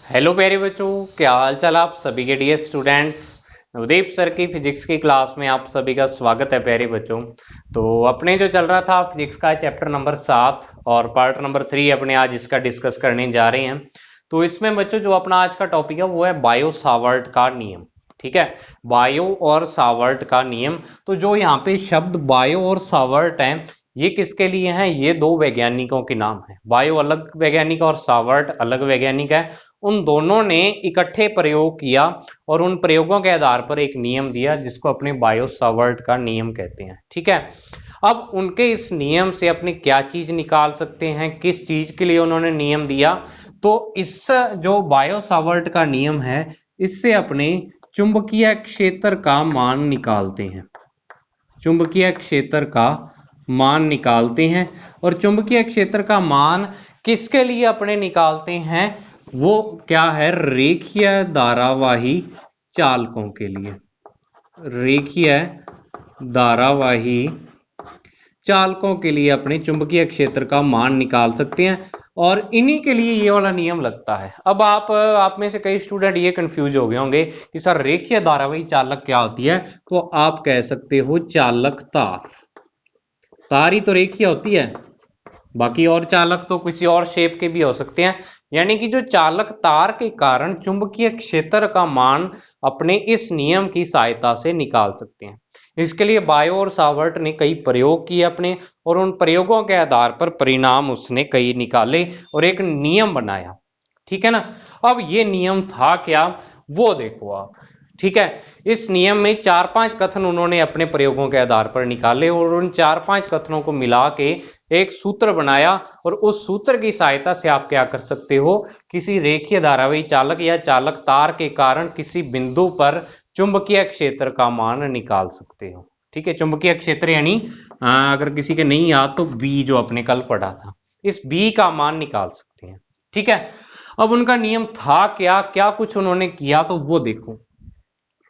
Hello प्यारे बच्चों, क्या हाल चाल आप सभी के डियर स्टूडेंट्स। नवदीप सर की फिजिक्स की क्लास में आप सभी का स्वागत है प्यारे बच्चों। तो अपने जो चल रहा था फिजिक्स का चैप्टर नंबर 7 और पार्ट नंबर 3 अपने आज इसका डिस्कस करने जा रहे हैं। तो इसमें बच्चों जो अपना आज का टॉपिक है वो है बायो सावर्ट का नियम। ठीक है, बायो और सावर्ट का नियम। तो जो यहाँ पे शब्द बायो और सावर्ट है ये किसके लिए हैं? ये दो वैज्ञानिकों के नाम है। बायो अलग वैज्ञानिक और सावर्ट अलग वैज्ञानिक है। उन दोनों ने इकट्ठे प्रयोग किया और उन प्रयोगों के आधार पर एक नियम दिया जिसको अपने बायो सावर्ट का नियम कहते हैं। ठीक है, अब उनके इस नियम से अपने क्या चीज निकाल सकते हैं, किस चीज के लिए उन्होंने नियम दिया, तो इस जो बायो सावर्ट का नियम है इससे अपने चुंबकीय क्षेत्र का मान निकालते हैं। चुंबकीय क्षेत्र का मान निकालते हैं और चुंबकीय क्षेत्र का मान किसके लिए अपने निकालते हैं? वो क्या है? रेखीय धारावाही चालकों के लिए। रेखीय धारावाही चालकों के लिए अपने चुंबकीय क्षेत्र का मान निकाल सकते हैं और इन्हीं के लिए ये वाला नियम लगता है। अब आप में से कई स्टूडेंट ये कंफ्यूज हो गए होंगे कि सर रेखीय धारावाही चालक क्या होती है? तो आप कह सकते हो चालक तार। तार ही तो रेखीय होती है, बाकी और चालक तो किसी और शेप के भी हो सकते हैं। यानी कि जो चालक तार के कारण चुंबकीय क्षेत्र का मान अपने इस नियम की सहायता से निकाल सकते हैं। इसके लिए बायो और सावर्ट ने कई प्रयोग किए अपने, और उन प्रयोगों के आधार पर परिणाम उसने कई निकाले और एक नियम बनाया। ठीक है ना। अब ये नियम था क्या, वो देखो आप। ठीक है, इस नियम में 4-5 कथन उन्होंने अपने प्रयोगों के आधार पर निकाले और उन 4-5 कथनों को मिला के एक सूत्र बनाया, और उस सूत्र की सहायता से आप क्या कर सकते हो? किसी रेखीय धारावाही चालक या चालक तार के कारण किसी बिंदु पर चुंबकीय क्षेत्र का मान निकाल सकते हो। ठीक है, चुंबकीय क्षेत्र यानी अगर किसी के नहीं याद तो बी, जो अपने कल पढ़ा था, इस बी का मान निकाल सकते हैं। ठीक है, अब उनका नियम था क्या, क्या कुछ उन्होंने किया, तो वो देखो।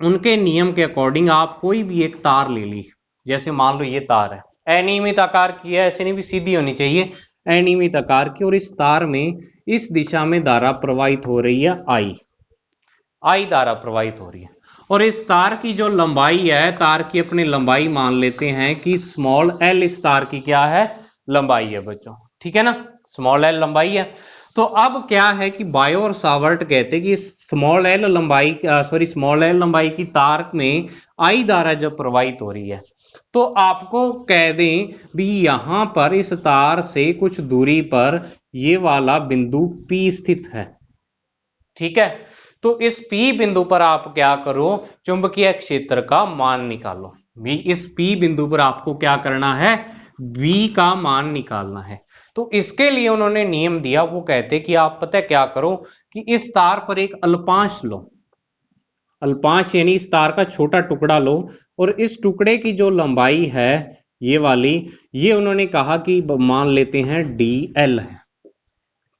उनके नियम के अकॉर्डिंग आप कोई भी एक तार ले ली, जैसे मान लो ये तार है, अनियमित आकार की है, ऐसे नहीं भी सीधी होनी चाहिए, अनियमित आकार की, और इस तार में इस दिशा में धारा प्रवाहित हो रही है आई धारा प्रवाहित हो रही है। और इस तार की जो लंबाई है, तार की अपनी लंबाई मान लेते हैं कि स्मॉल एल इस तार की क्या है? लंबाई है बच्चों। ठीक है ना, स्मॉल एल लंबाई है। तो अब क्या है कि बायो और सावर्ट कहते हैं कि स्मॉल एल लंबाई की तार में आई धारा जब प्रवाहित हो रही है तो आपको कह दें भी यहां पर इस तार से कुछ दूरी पर ये वाला बिंदु P स्थित है। ठीक है, तो इस P बिंदु पर आप क्या करो? चुंबकीय क्षेत्र का मान निकालो। भी इस P बिंदु पर आपको क्या करना है? V का मान निकालना है। तो इसके लिए उन्होंने नियम दिया, वो कहते कि आप पता है क्या करो कि इस तार पर एक अल्पांश लो। अल्पांश यानी इस तार का छोटा टुकड़ा लो, और इस टुकड़े की जो लंबाई है ये वाली, ये उन्होंने कहा कि मान लेते हैं dl है।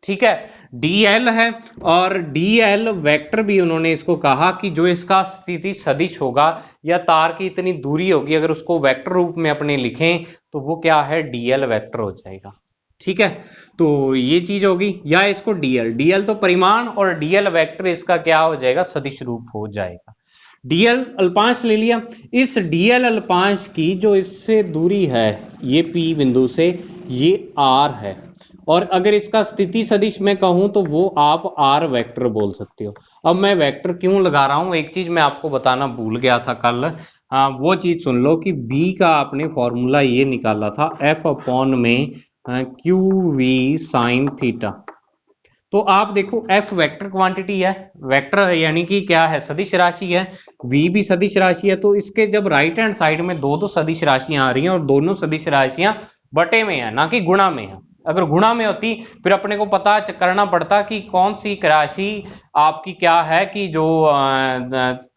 ठीक है, dl है, और dl वेक्टर भी उन्होंने इसको कहा कि जो इसका स्थिति सदिश होगा या तार की इतनी दूरी होगी, अगर उसको वेक्टर रूप में अपने लिखें तो वो क्या है? dl वेक्टर हो जाएगा। ठीक है, तो ये चीज होगी, या इसको dl तो परिमाण और dl वेक्टर इसका क्या हो जाएगा? सदिश रूप हो जाएगा। dl अल्पांश ले लिया, इस dl अल्पांश की जो इससे दूरी है ये P बिंदु से, ये r है, और अगर इसका स्थिति सदिश मैं कहूं तो वो आप r वेक्टर बोल सकते हो। अब मैं वेक्टर क्यों लगा रहा हूं, एक चीज मैं आपको बताना भूल गया था कल। वो चीज सुन लो कि b का आपने फॉर्मूला ये निकाला था f अपॉन में क्यू वी साइन थीटा। तो आप देखो f वेक्टर क्वांटिटी है, वेक्टर यानी कि क्या है? सदिश राशि है, v भी सदिश राशि है। तो इसके जब राइट हैंड साइड में दो दो सदिश राशियां आ रही हैं और दोनों सदिश राशियां बटे में है ना कि गुणा में है। अगर गुणा में होती फिर अपने को पता करना पड़ता कि कौन सी राशि आपकी क्या है, कि जो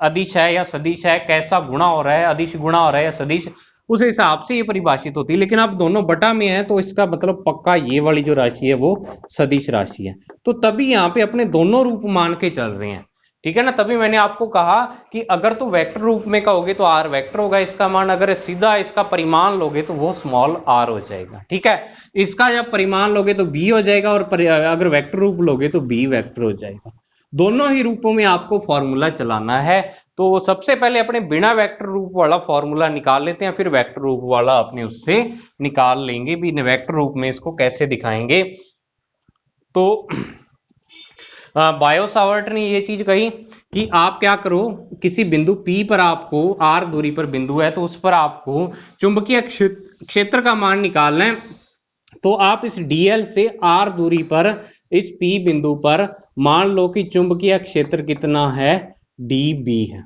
अदिश है या सदिश है, कैसा गुणा हो रहा है, अदिश गुणा हो रहा है या सदिश, उस हिसाब से ये परिभाषित होती है। लेकिन अब दोनों बटा में है तो इसका मतलब पक्का ये वाली जो राशि है वो सदिश राशि है। तो तभी यहाँ पे अपने दोनों रूप मान के चल रहे हैं। ठीक है ना, तभी मैंने आपको कहा कि अगर तो वेक्टर रूप में कहोगे तो r वेक्टर होगा इसका मान, अगर सीधा इसका परिमाण लोगे तो वो स्मॉल r हो जाएगा। ठीक है, इसका जब परिमाण लोगे तो b हो जाएगा, और अगर वेक्टर रूप लोगे तो b वेक्टर हो जाएगा। दोनों ही रूपों में आपको फॉर्मूला चलाना है। तो सबसे पहले अपने बिना वेक्टर रूप वाला फॉर्मूला निकाल लेते हैं, फिर वेक्टर रूप वाला अपने उससे निकाल लेंगे भी वेक्टर रूप में इसको कैसे दिखाएंगे। तो बायो सावर्ट ने ये चीज कही कि आप क्या करो, किसी बिंदु P पर आपको r दूरी पर बिंदु है तो उस पर आपको चुंबकीय क्षेत्र का मान निकालना है। तो आप इस dl से r दूरी पर इस P बिंदु पर मान लो कि चुंबकीय क्षेत्र कितना है, dB है।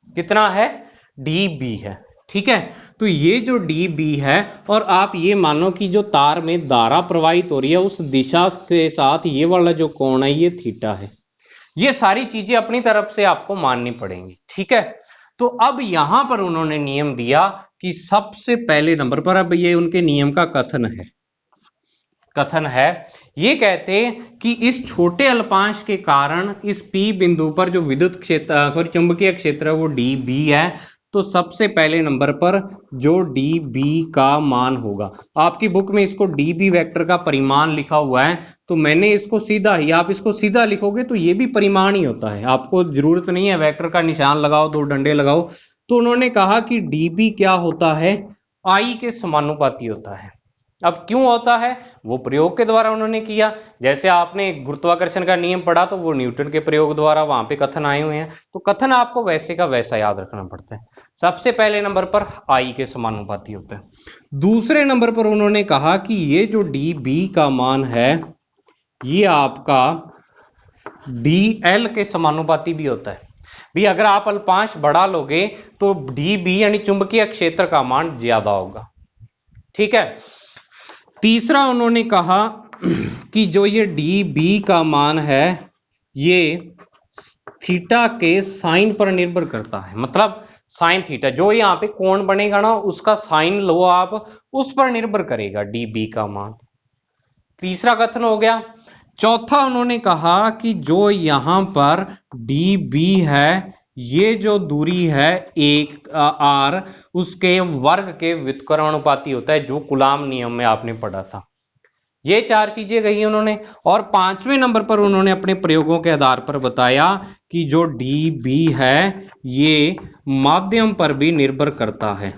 कितना है, dB है। ठीक है, तो ये जो dB है, और आप ये मानो कि जो तार में धारा प्रवाहित हो रही है उस दिशा के साथ ये वाला जो कोण है ये थीटा है। ये सारी चीजें अपनी तरफ से आपको माननी पड़ेंगी। ठीक है, तो अब यहां पर उन्होंने नियम दिया कि सबसे पहले नंबर पर, अब ये उनके नियम का कथन है, ये कहते कि इस छोटे अल्पांश के कारण इस P बिंदु पर जो विद्युत क्षेत्र चुंबकीय क्षेत्र है वो dB है। तो सबसे पहले नंबर पर जो dB का मान होगा, आपकी बुक में इसको dB वेक्टर का परिमाण लिखा हुआ है, तो मैंने इसको सीधा ही, आप इसको सीधा लिखोगे तो ये भी परिमाण ही होता है, आपको जरूरत नहीं है वेक्टर का निशान लगाओ, दो डंडे लगाओ। तो उन्होंने कहा कि dB क्या होता है, I के समानुपाती होता है। अब क्यों होता है, वो प्रयोग के द्वारा उन्होंने किया। जैसे आपने गुरुत्वाकर्षण का नियम पढ़ा तो वो न्यूटन के प्रयोग द्वारा वहां पे कथन आए हुए हैं, तो कथन आपको वैसे का वैसा याद रखना पड़ता है। सबसे पहले नंबर पर I के समानुपाती होता है। दूसरे नंबर पर उन्होंने कहा कि ये जो dB का मान है ये आपका dl के समानुपाती भी होता है। भी अगर आप अल्पांश बढ़ा लोगे तो dB यानी चुंबकीय क्षेत्र का मान ज्यादा होगा। ठीक है, तीसरा उन्होंने कहा कि जो ये dB का मान है ये थीटा के साइन पर निर्भर करता है। मतलब साइन थीटा, जो यहाँ पे कोण बनेगा ना उसका साइन लो आप, उस पर निर्भर करेगा dB का मान। तीसरा कथन हो गया। चौथा उन्होंने कहा कि जो यहां पर dB है ये जो दूरी है एक r, उसके वर्ग के व्युत्क्रमानुपाती होता है, जो कूलाम नियम में आपने पढ़ा था। ये चार चीजें कही उन्होंने। और पांचवें नंबर पर उन्होंने अपने प्रयोगों के आधार पर बताया कि जो dB है ये माध्यम पर भी निर्भर करता है।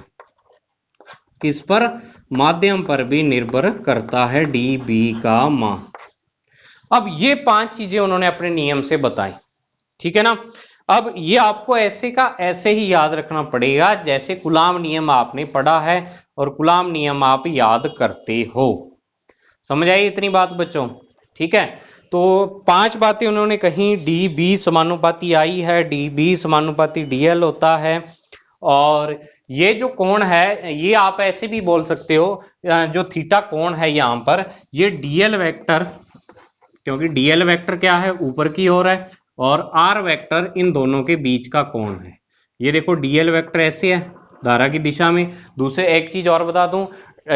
किस पर, माध्यम पर भी निर्भर करता है dB का मान। अब ये पांच चीजें उन्होंने अपने नियम से बताई। ठीक है ना, अब ये आपको ऐसे का ऐसे ही याद रखना पड़ेगा जैसे कूलाम नियम आपने पढ़ा है और कूलाम नियम आप याद करते हो। समझ आई इतनी बात बच्चों? ठीक है, तो पांच बातें उन्होंने कही। dB समानुपाती I है, dB समानुपाती dl होता है, और ये जो कोण है ये आप ऐसे भी बोल सकते हो, जो थीटा कोण है यहां पर ये dl वेक्टर, क्योंकि dl वेक्टर क्या है, ऊपर की ओर है, और r वेक्टर इन दोनों के बीच का कोण है। ये देखो dl वेक्टर ऐसे है धारा की दिशा में। दूसरे एक चीज और बता दूं,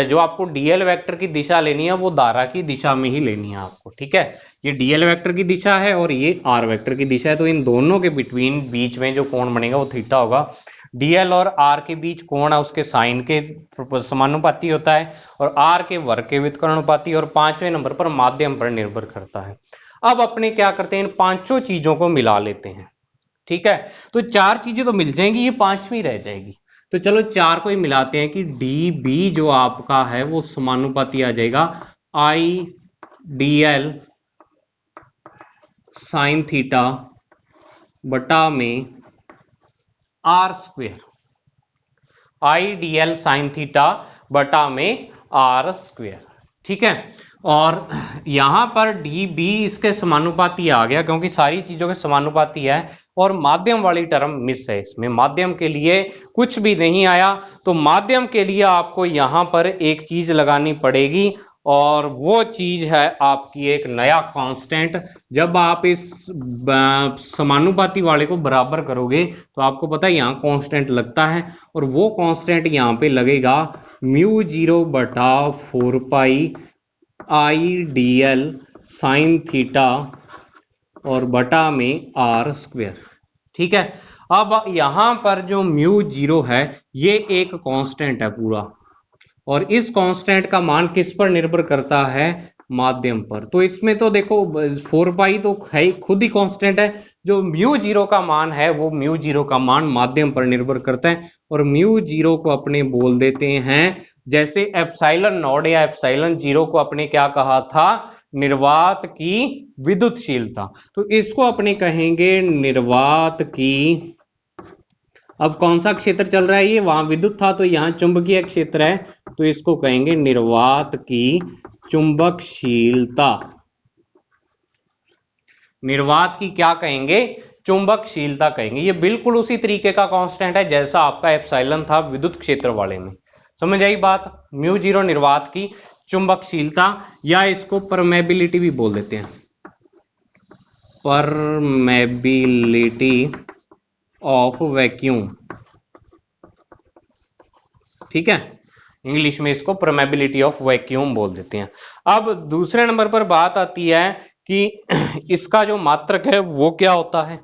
जो आपको dl वेक्टर की दिशा लेनी है वो धारा की दिशा में ही लेनी है आपको। ठीक है, ये dl वेक्टर की दिशा है और ये r वेक्टर की दिशा है, तो इन दोनों के बीच में जो कोण बनेगा वो थीटा होगा। dl और r के बीच कोण है उसके साइन के समानुपाती होता है, और r के वर्ग के व्युत्क्रमानुपाती, और पांचवें नंबर पर माध्यम पर निर्भर करता है। अब अपने क्या करते हैं, इन पांचों चीजों को मिला लेते हैं। ठीक है, तो चार चीजें तो मिल जाएंगी, ये पांचवी रह जाएगी। तो चलो चार को ही मिलाते हैं कि dB जो आपका है वो समानुपाती आ जाएगा I dl साइन थीटा बटा में r square. I dl sign theta बटा में r स्क्वेयर। ठीक है, और यहां पर dB इसके समानुपाती आ गया क्योंकि सारी चीजों के समानुपाती है, और माध्यम वाली टर्म मिस है, इसमें माध्यम के लिए कुछ भी नहीं आया। तो माध्यम के लिए आपको यहां पर एक चीज लगानी पड़ेगी, और वो चीज है आपकी एक नया कांस्टेंट। जब आप इस समानुपाती वाले को बराबर करोगे तो आपको पता है यहां कांस्टेंट लगता है, और वो कांस्टेंट यहां पे लगेगा μ0 बटा 4 पाई I dl साइन थीटा और बटा में r स्क्वेयर। ठीक है, अब यहां पर जो μ0 है ये एक कांस्टेंट है पूरा, और इस कांस्टेंट का मान किस पर निर्भर करता है, माध्यम पर। तो इसमें तो देखो 4 पाई तो है ही, खुद ही कांस्टेंट है। जो म्यू जीरो का मान है वो म्यू जीरो का मान माध्यम पर निर्भर करता है, और म्यू जीरो को अपने बोल देते हैं, जैसे एप्सिलॉन नॉट या एप्सिलॉन जीरो को अपने क्या कहा था, निर्वात की विद्युतशीलता। तो इसको अपने कहेंगे निर्वात की, अब कौन सा क्षेत्र चल रहा है, ये वहां विद्युत था तो यहाँ चुंबकीय क्षेत्र है, तो इसको कहेंगे निर्वात की चुंबकशीलता। निर्वात की क्या कहेंगे, चुंबकशीलता कहेंगे। ये बिल्कुल उसी तरीके का कांस्टेंट है जैसा आपका एप्सिलॉन था विद्युत क्षेत्र वाले में। समझ आई बात। म्यू जीरो निर्वात की चुंबकशीलता, या इसको परमेबिलिटी भी बोल देते हैं, परमेबिलिटी ऑफ वैक्यूम। ठीक है, इंग्लिश में इसको परमेबिलिटी ऑफ वैक्यूम बोल देते हैं। अब दूसरे नंबर पर बात आती है कि इसका जो मात्रक है वो क्या होता है।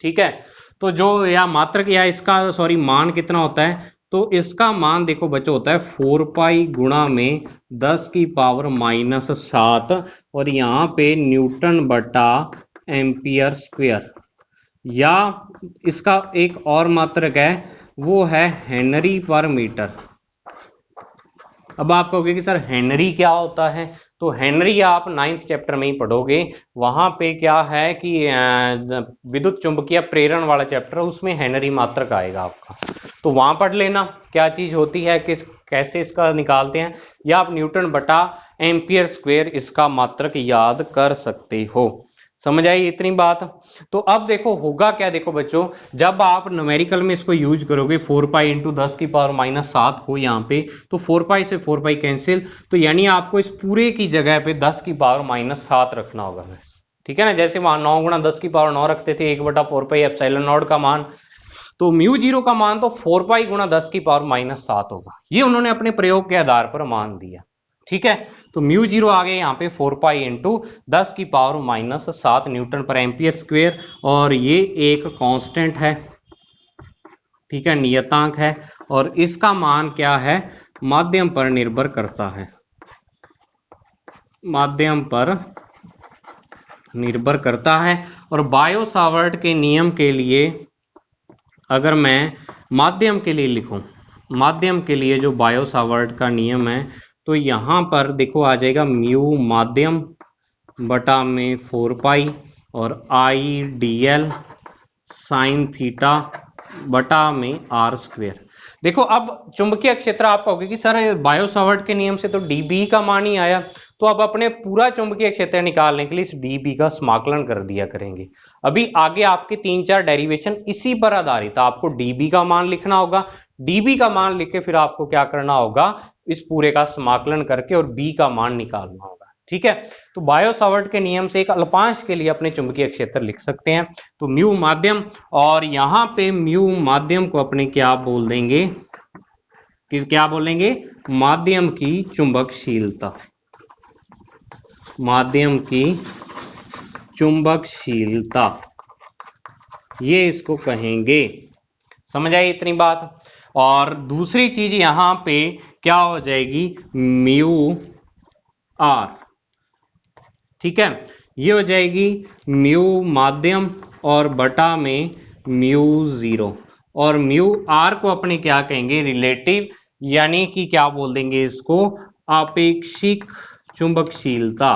ठीक है, तो जो या मात्रक या इसका सॉरी मान कितना होता है, तो इसका मान देखो बच्चों होता है 4 पाई गुणा में 10 की पावर -7, और यहाँ पे न्यूटन बटा एम्पियर स्क्वायर, या इसका एक और मात्रक है वो है हेनरी पर मीटर। अब आप कहोगे कि सर हेनरी क्या होता है, तो हेनरी आप 9th चैप्टर में ही पढ़ोगे। वहां पे क्या है कि विद्युत चुंबकीय प्रेरण वाला चैप्टर, उसमें हेनरी मात्रक आएगा आपका, तो वहां पढ़ लेना क्या चीज होती है, किस कैसे इसका निकालते हैं, या आप न्यूटन बटा एम्पियर स्क्वायर इसका मात्रक याद कर सकते हो। समझ आई इतनी बात। तो अब देखो होगा क्या, देखो बच्चों जब आप न्यूमेरिकल में इसको यूज करोगे 4 पाई इंटू 10 की पावर -7 को यहाँ पे, तो 4 पाई से 4 पाई कैंसिल, तो यानी आपको इस पूरे की जगह पे 10 की पावर -7 रखना होगा बस। ठीक है ना, जैसे वहां 9 गुणा 10 की पावर 9 रखते थे 1/4 पाई एप्सिलॉन नॉट का मान, तो म्यू जीरो का मान तो 4 पाई गुणा 10 की पावर -7 होगा। ये उन्होंने अपने प्रयोग के आधार पर मान दिया। ठीक है, तो म्यू जीरो आ गए यहाँ पे 4 पाई इंटू 10 की पावर -7 न्यूटन पर एम्पियर स्क्वायर, और ये एक कांस्टेंट है। ठीक है, नियतांक है, और इसका मान क्या है, माध्यम पर निर्भर करता है, माध्यम पर निर्भर करता है। और बायो सावर्ट के नियम के लिए अगर मैं माध्यम के लिए लिखूं, माध्यम के लिए जो बायो सावर्ट का नियम है, तो यहां पर देखो आ जाएगा म्यू माध्यम बटा में 4 पाई, और आई डी एल साइन थीटा बटा में आर स्क्वेयर। देखो अब चुंबकीय क्षेत्र आप कहोगे कि सर बायो सावर्ट के नियम से तो डीबी का मान ही आया, तो अब अपने पूरा चुंबकीय क्षेत्र निकालने के लिए इस डीबी का समाकलन कर दिया करेंगे। अभी आगे आपके 3-4 डेरिवेशन इसी पर आधारित, आपको डीबी का मान लिखना होगा, डीबी का मान लिख के फिर आपको क्या करना होगा, इस पूरे का समाकलन करके और बी का मान निकालना होगा। ठीक है, तो बायो सावर्ट के नियम से एक अल्पांश के लिए अपने चुंबकीय क्षेत्र लिख सकते हैं, तो म्यू माध्यम, और यहां पे म्यू माध्यम को अपने क्या बोल देंगे, कि क्या बोलेंगे, माध्यम की चुंबकशीलता, माध्यम की चुंबकशीलता, ये इसको कहेंगे। समझ आई इतनी बात। और दूसरी चीज यहां पे क्या हो जाएगी, म्यू आर। ठीक है, ये हो जाएगी म्यू माध्यम और बटा में म्यू जीरो, और म्यू आर को अपने क्या कहेंगे, रिलेटिव, यानी कि क्या बोल देंगे इसको, आपेक्षिक चुंबकशीलता,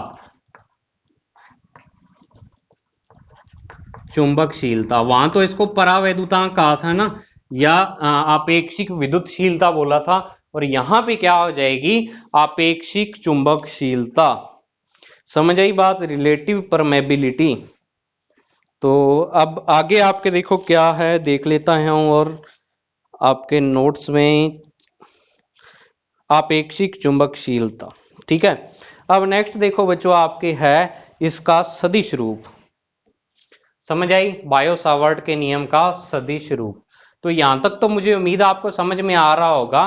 चुंबकशीलता। वहां तो इसको परावैद्युतांक कहा था ना, या आपेक्षिक विद्युतशीलता बोला था, और यहां पे क्या हो जाएगी, आपेक्षिक चुंबकशीलता। समझ आई बात, रिलेटिव परमेबिलिटी। तो अब आगे आपके देखो क्या है, देख लेता हूं, और आपके नोट्स में आपेक्षिक चुंबकशीलता। ठीक है, अब नेक्स्ट देखो बच्चों आपके है इसका सदिश रूप। समझ आई, बायो सावर्ट के नियम का सदिश रूप। तो यहां तक तो मुझे उम्मीद है आपको समझ में आ रहा होगा।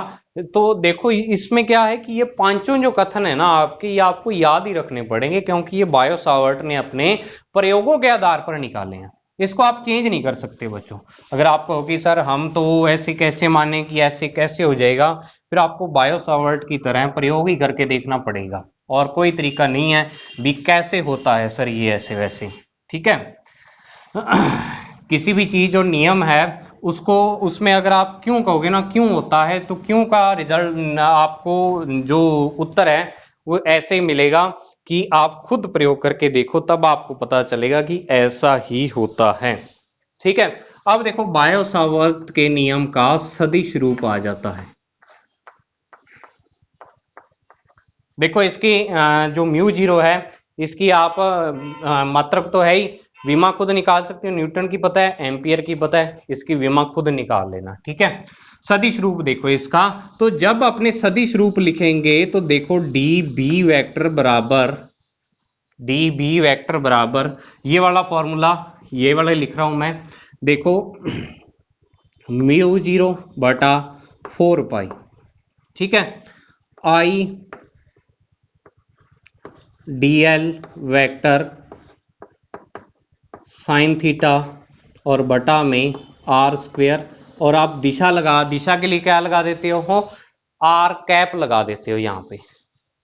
तो देखो इसमें क्या है कि ये पांचों जो कथन है ना आपके, ये आपको याद ही रखने पड़ेंगे, क्योंकि ये बायो सावर्ट ने अपने प्रयोगों के आधार पर निकाले हैं, इसको आप चेंज नहीं कर सकते बच्चों। अगर आप कहो कि सर हम तो ऐसे कैसे माने कि ऐसे कैसे हो जाएगा, फिर आपको बायो सावर्ट की तरह प्रयोग ही करके देखना पड़ेगा। और कोई तरीका नहीं है भी कैसे होता है सर ये ऐसे वैसे, ठीक है। किसी भी चीज जो नियम है उसको, उसमें अगर आप क्यों कहोगे ना क्यों होता है, तो क्यों का रिजल्ट आपको जो उत्तर है वो ऐसे ही मिलेगा कि आप खुद प्रयोग करके देखो, तब आपको पता चलेगा कि ऐसा ही होता है, ठीक है। अब देखो बायो सावर्त के नियम का सदिश रूप आ जाता है। देखो इसकी जो म्यू जीरो है इसकी आप मात्रक तो है ही, विमा खुद निकाल सकते हो, न्यूटन की पता है, एम्पियर की पता है, इसकी विमा खुद निकाल लेना, ठीक है। सदिश रूप देखो इसका, तो जब अपने सदिश रूप लिखेंगे तो देखो डी बी वेक्टर बराबर, डी बी वेक्टर बराबर ये वाला फॉर्मूला, ये वाला लिख रहा हूं मैं, देखो म्यू जीरो बटा 4 पाई, ठीक है, आई dl वेक्टर साइन थीटा और बटा में आर स्क्वेयर, और आप दिशा लगा, दिशा के लिए क्या लगा देते हो, आर कैप लगा देते हो यहाँ पे,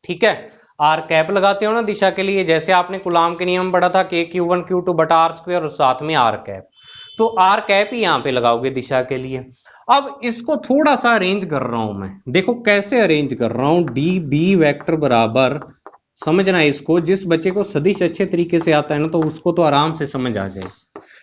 ठीक है। आर कैप लगाते हो ना दिशा के लिए, जैसे आपने कूलाम के नियम पढ़ा था के Q1 Q2 बटा आर स्क्वेयर और साथ में आर कैप, तो आर कैप ही यहाँ पे लगाओगे दिशा के लिए। अब इसको थोड़ा सा अरेंज कर रहा हूं मैं, देखो कैसे अरेंज कर रहा हूं, डी बी वेक्टर बराबर, समझना इसको, जिस बच्चे को सदिश अच्छे तरीके से आता है ना तो उसको तो आराम से समझ आ जाए।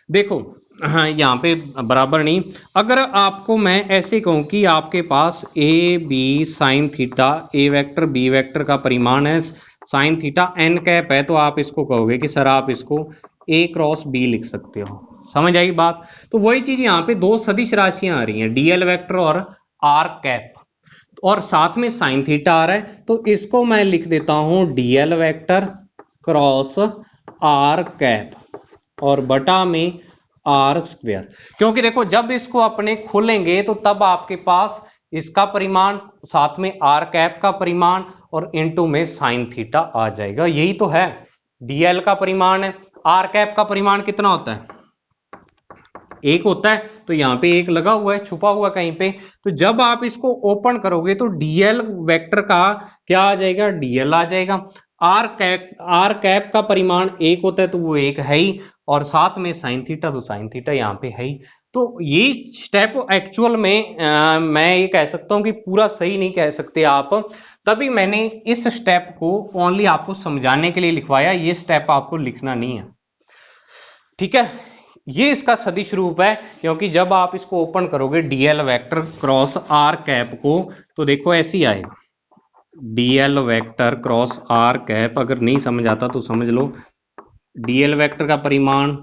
देखो हाँ यहाँ पे बराबर नहीं, अगर आपको मैं ऐसे कहूं कि आपके पास A B sine theta, A vector B vector का परिमाण है साइन थीटा एन कैप है, तो आप इसको कहोगे कि सर आप इसको ए क्रॉस बी लिख सकते हो, समझ आई बात। तो वही चीज यहाँ पे दो सदिश राशियां आ रही हैं, डीएल वेक्टर और आर कैप, और साथ में साइन थीटा आ रहा है, तो इसको मैं लिख देता हूं dl vector cross r cap और बटा में आर स्क्वेयर, क्योंकि देखो जब इसको अपने खोलेंगे तो तब आपके पास इसका परिमाण साथ में आर कैप का परिमाण और इनटू में साइन थीटा आ जाएगा, यही तो है। डीएल का परिमाण है, आर कैप का परिमाण कितना होता है, एक होता है, तो यहाँ पे एक लगा हुआ है छुपा हुआ कहीं पे, तो जब आप इसको ओपन करोगे तो डीएल वेक्टर का क्या आ जाएगा, डीएल आ जाएगा। आर कैप का परिमाण एक होता है तो वो एक है ही, और साथ में साइन थीटा, तो साइन थीटा यहाँ पे है ही। तो ये स्टेप एक्चुअल में मैं ये कह सकता हूँ कि पूरा सही नहीं कह सकते आप, तभी मैंने इस स्टेप को ओनली आपको समझाने के लिए लिखवाया, ये स्टेप आपको लिखना नहीं है, ठीक है। ये इसका सदिश रूप है, क्योंकि जब आप इसको ओपन करोगे dl vector cross r cap को, तो देखो ऐसे ही आएगा, dl vector cross r cap, अगर नहीं समझ आता तो समझ लो, डीएल वेक्टर का परिमाण,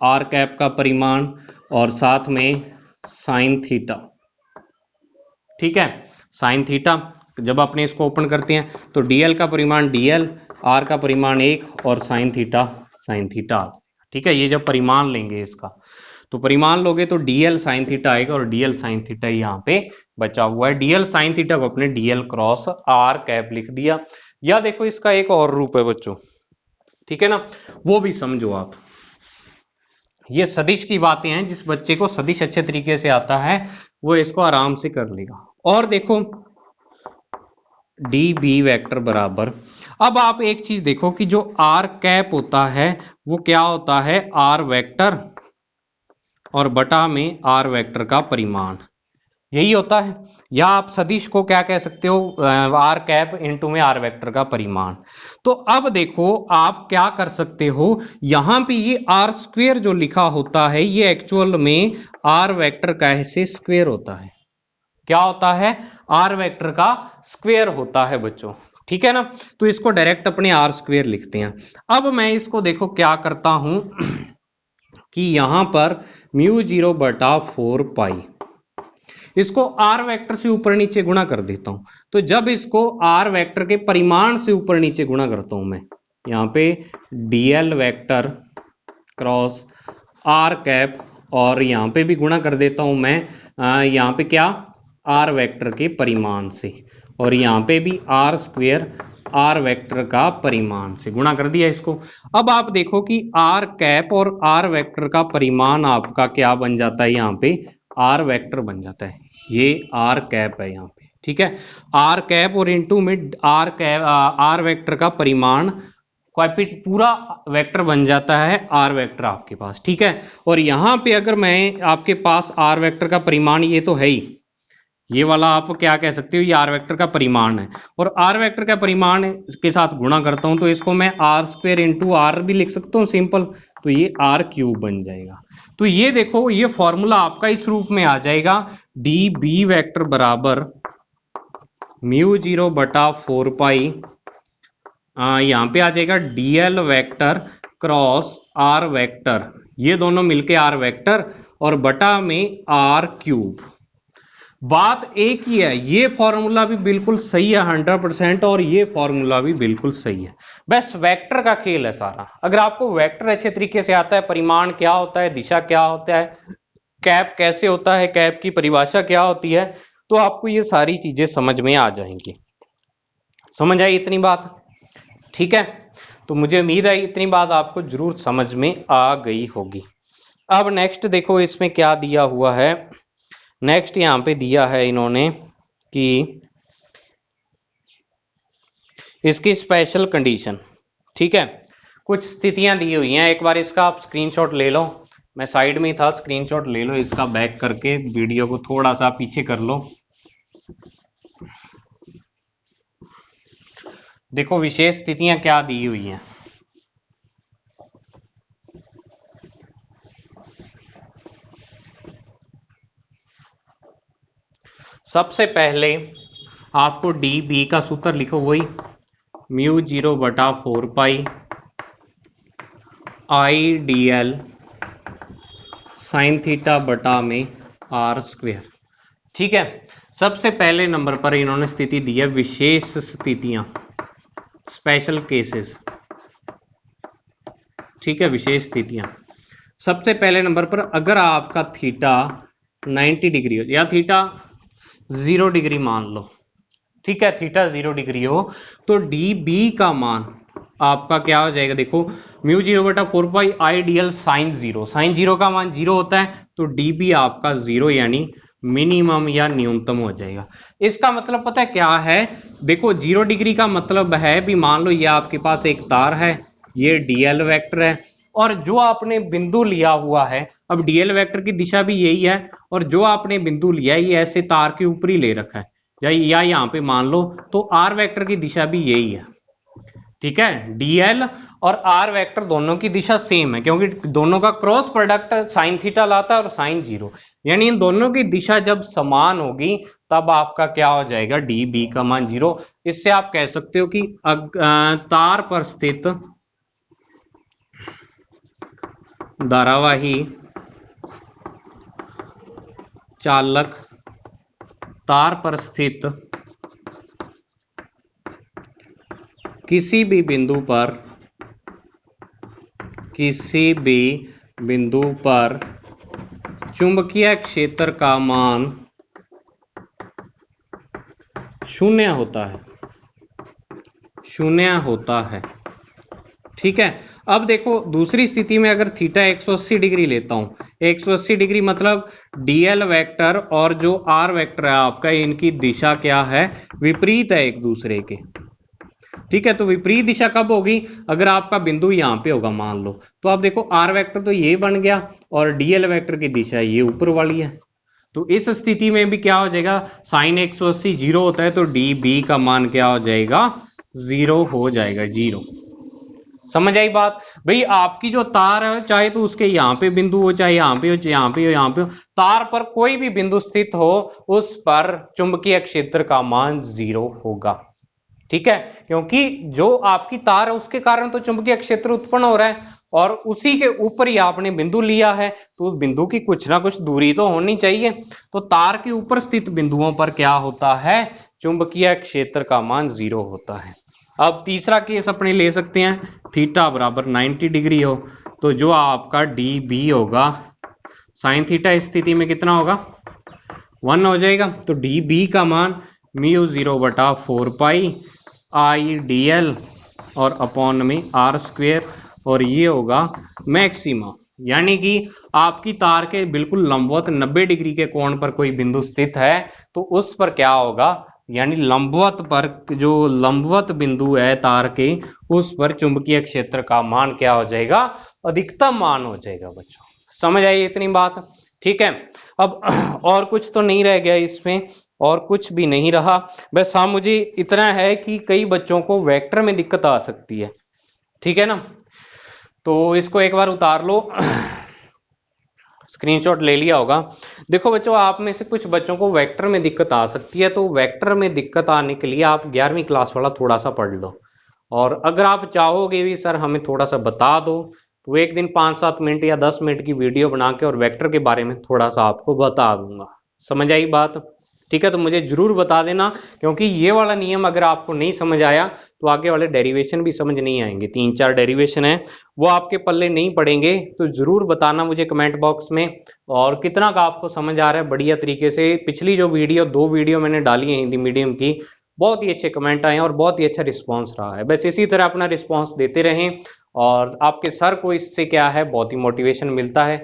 आर कैप का परिमाण और साथ में साइन थीटा, ठीक है, साइन थीटा। जब अपने इसको ओपन करते हैं तो डीएल का परिमाण डीएल, आर का परिमाण एक और साइन थीटा साइन थीटा, ठीक है। ये जब परिमाण लेंगे इसका, तो परिमाण लोगे तो डीएल साइन थीटा आएगा, और डीएल साइन थीटा यहाँ पे बचा हुआ है, डीएल साइन थीटा को अपने डीएल क्रॉस आर कैप लिख दिया। या देखो इसका एक और रूप है बच्चों, ठीक है ना, वो भी समझो आप। ये सदिश की बातें हैं, जिस बच्चे को सदिश अच्छे तरीके से आता है वो इसको आराम से कर लेगा। और देखो डी बी वेक्टर बराबर, अब आप एक चीज देखो कि जो आर कैप होता है वो क्या होता है, आर वेक्टर और बटा में आर वेक्टर का परिमाण, यही होता है। या आप सदिश को क्या कह सकते हो, आर कैप इनटू में आर वेक्टर का परिमाण। तो अब देखो आप क्या कर सकते हो, यहां पे ये आर स्क्वेयर जो लिखा होता है ये एक्चुअल में आर वेक्टर का ऐसे स्क्वेयर होता है, क्या होता है, आर वेक्टर का स्क्वेयर होता है बच्चों, ठीक है ना। तो इसको डायरेक्ट अपने आर स्क्वेयर लिखते हैं। अब मैं इसको देखो क्या करता हूं कि यहां पर म्यू जीरो बटा 4 पाई, इसको आर वेक्टर से ऊपर नीचे गुणा कर देता हूं, तो जब इसको आर वेक्टर के परिमाण से ऊपर नीचे गुणा करता हूं मैं, यहां पे dl vector cross r cap, और यहां पे भी गुणा कर देता हूं मैं, यहां पे क्या, आर वेक्टर के परिमाण से, और यहां पे भी आर स्क्वेयर आर वेक्टर का परिमाण से गुणा कर दिया इसको। अब आप देखो कि आर कैप और आर वेक्टर का परिमाण आपका क्या बन जाता है, यहाँ पे आर वेक्टर बन जाता है, ये आर कैप है यहाँ पे, ठीक है, आर कैप और इनटू में आर कैप आर वेक्टर का परिमाण पूरा वेक्टर बन जाता है आर वेक्टर आपके पास। ठीक है, और यहां पे अगर मैं आपके पास आर वेक्टर का परिमाण, ये तो है ही, ये वाला आप क्या कह सकते हो, ये आर वेक्टर का परिमाण है, और आर वेक्टर का परिमाण के साथ गुणा करता हूं तो इसको मैं आर स्क्वायर इंटू आर भी लिख सकता हूं सिंपल, तो ये आर क्यूब बन जाएगा। तो ये देखो, ये फॉर्मूला आपका इस रूप में आ जाएगा, डी बी वेक्टर बराबर म्यू जीरो बटा 4 पाई, यहाँ पे आ जाएगा dl vector cross r vector, ये दोनों मिलके आर वेक्टर, और बटा में आर क्यूब। बात एक ही है, ये फॉर्मूला भी बिल्कुल सही है 100%, और ये फॉर्मूला भी बिल्कुल सही है। बस वेक्टर का खेल है सारा। अगर आपको वेक्टर अच्छे तरीके से आता है, परिमाण क्या होता है, दिशा क्या होता है, कैप कैसे होता है, कैप की परिभाषा क्या होती है, तो आपको ये सारी चीजें समझ में आ जाएंगी। समझ आई इतनी बात? ठीक है, तो मुझे उम्मीद है इतनी बात आपको जरूर समझ में आ गई होगी। अब नेक्स्ट देखो इसमें क्या दिया हुआ है। नेक्स्ट यहां पे दिया है इन्होंने कि इसकी स्पेशल कंडीशन। ठीक है, कुछ स्थितियां दी हुई हैं, एक बार इसका आप स्क्रीनशॉट ले लो, मैं साइड में ही था, स्क्रीनशॉट ले लो इसका, बैक करके वीडियो को थोड़ा सा पीछे कर लो। देखो विशेष स्थितियां क्या दी हुई हैं। सबसे पहले आपको डी बी का सूत्र लिखो, वही म्यू जीरो बटा 4 pi I D L sine theta बटा में आर स्क्वेयर। ठीक है, सबसे पहले नंबर पर इन्होंने स्थिति दी है विशेष स्थितियां, स्पेशल केसेस। ठीक है, विशेष स्थितियां। सबसे पहले नंबर पर अगर आपका थीटा 90 डिग्री हो या थीटा 0 डिग्री मान लो, ठीक है, थीटा 0 डिग्री हो, तो डी बी का मान आपका क्या हो जाएगा, देखो म्यू जीरो बटा 4 pi I D L sine zero, sine zero का मान 0 होता है, तो डी बी आपका 0 यानी मिनिमम या न्यूनतम हो जाएगा। इसका मतलब पता है क्या है, देखो 0 डिग्री का मतलब है भी, मान लो ये आपके पास एक तार है, ये डीएल वेक्टर है, और जो आपने बिंदु लिया हुआ है, अब डीएल वेक्टर की दिशा भी यही है, और जो आपने बिंदु लिया है ये ऐसे तार के ऊपर ही ले रखा है, या यहां पे मान लो, तो आर वेक्टर की दिशा भी यही है। ठीक है, डीएल और आर वेक्टर दोनों की दिशा सेम है, क्योंकि दोनों का क्रॉस प्रोडक्ट साइन थीटा लाता है और साइन जीरो, यानी इन दोनों की दिशा जब समान होगी तब आपका क्या हो जाएगा, डी बी का मान 0। इससे आप कह सकते हो कि तार पर स्थित धारावाही चालक तार पर स्थित किसी भी बिंदु पर चुंबकीय क्षेत्र का मान 0 होता है। ठीक है, अब देखो दूसरी स्थिति में अगर थीटा 180 डिग्री लेता हूं, 180 डिग्री मतलब डीएल वेक्टर और जो आर वेक्टर है आपका, इनकी दिशा क्या है, विपरीत है एक दूसरे के। ठीक है, तो विपरीत दिशा कब होगी, अगर आपका बिंदु यहां पे होगा मान लो, तो आप देखो आर वेक्टर तो ये बन गया और डीएल वेक्टर की दिशा ये ऊपर वाली है, तो इस स्थिति में भी क्या हो जाएगा, साइन 180 0 होता है, तो डी बी का मान क्या हो जाएगा, 0 हो जाएगा, 0। समझ आई बात? भाई आपकी जो तार है, चाहे तो उसके यहाँ पे बिंदु हो, चाहे यहाँ पे हो, यहाँ पे हो, यहाँ पे हो, तार पर कोई भी बिंदु स्थित हो, उस पर चुंबकीय क्षेत्र का मान 0 होगा। ठीक है, क्योंकि जो आपकी तार है उसके कारण तो चुंबकीय क्षेत्र उत्पन्न हो रहा है, और उसी के ऊपर ही आपने बिंदु लिया है, तो उस बिंदु की कुछ ना कुछ दूरी तो होनी चाहिए, तो तार के ऊपर स्थित बिंदुओं पर क्या होता है, चुंबकीय क्षेत्र का मान 0 होता है। अब तीसरा केस अपने ले सकते हैं, थीटा बराबर 90 डिग्री हो, तो जो आपका डी बी होगा साइन थीटा इस स्थिति में कितना होगा, 1 हो जाएगा, तो डी बी का मान म्यू 0 बटा 4 पाई आई डी एल और अपॉन में आर स्क्वेयर, और ये होगा मैक्सिमा, यानी कि आपकी तार के बिल्कुल लंबवत 90 डिग्री के कोण पर कोई बिंदु स्थित है, तो उस पर क्या होगा, यानी लंबवत पर, जो लंबवत बिंदु है तार के, उस पर चुंबकीय क्षेत्र का मान क्या हो जाएगा, अधिकतम मान हो जाएगा बच्चों। समझ आई इतनी बात? ठीक है। अब और कुछ तो नहीं रह गया इसमें, और कुछ भी नहीं रहा। बस हाँ, मुझे इतना है कि कई बच्चों को वेक्टर में दिक्कत आ सकती है, ठीक है ना। तो इसको एक बार उतार लो, स्क्रीनशॉट ले लिया होगा। देखो बच्चों, आप में से कुछ बच्चों को वेक्टर में दिक्कत आ सकती है, तो वेक्टर में दिक्कत आने के लिए आप 11वीं क्लास वाला थोड़ा सा पढ़ लो। और अगर आप चाहोगे भी सर हमें थोड़ा सा बता दो, तो एक दिन 5-7 मिनट या 10 मिनट की वीडियो बना के और वेक्टर के बारे में थोड़ा सा आपको बता दूंगा। समझ आई बात? ठीक है, तो मुझे जरूर बता देना, क्योंकि ये वाला नियम अगर आपको नहीं समझ आया तो आगे वाले डेरिवेशन भी समझ नहीं आएंगे। 3-4 डेरिवेशन है, वो आपके पल्ले नहीं पड़ेंगे। तो जरूर बताना मुझे कमेंट बॉक्स में, और कितना का आपको समझ आ रहा है बढ़िया तरीके से। पिछली जो वीडियो, 2 वीडियो मैंने डाली है हिंदी मीडियम की, बहुत ही अच्छे कमेंट आए हैं और बहुत ही अच्छा रिस्पॉन्स रहा है। बस इसी तरह अपना रिस्पॉन्स देते रहें, और आपके सर को इससे क्या है, बहुत ही मोटिवेशन मिलता है।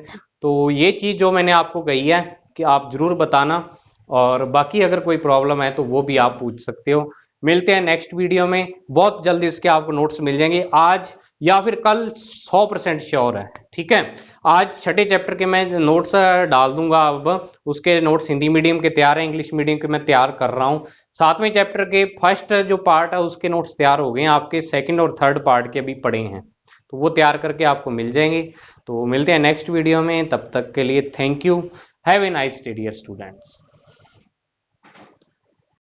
तो ये चीज़ जो मैंने आपको कही है कि आप जरूर बताना, और बाकी अगर कोई प्रॉब्लम है तो वो भी आप पूछ सकते हो। मिलते हैं नेक्स्ट वीडियो में, बहुत जल्दी इसके आपको नोट्स मिल जाएंगे, आज या फिर कल 100% श्योर है। ठीक है, आज छठे चैप्टर के मैं नोट्स डाल दूंगा। अब उसके नोट्स हिंदी मीडियम के तैयार हैं, इंग्लिश मीडियम के मैं तैयार कर रहा हूँ। 7वें चैप्टर के फर्स्ट जो पार्ट है उसके नोट्स तैयार हो गए हैं, आपके सेकंड और थर्ड पार्ट के भी पड़े हैं, तो वो तैयार करके आपको मिल जाएंगे। तो मिलते हैं नेक्स्ट वीडियो में, तब तक के लिए thank you. Have a nice day dear students.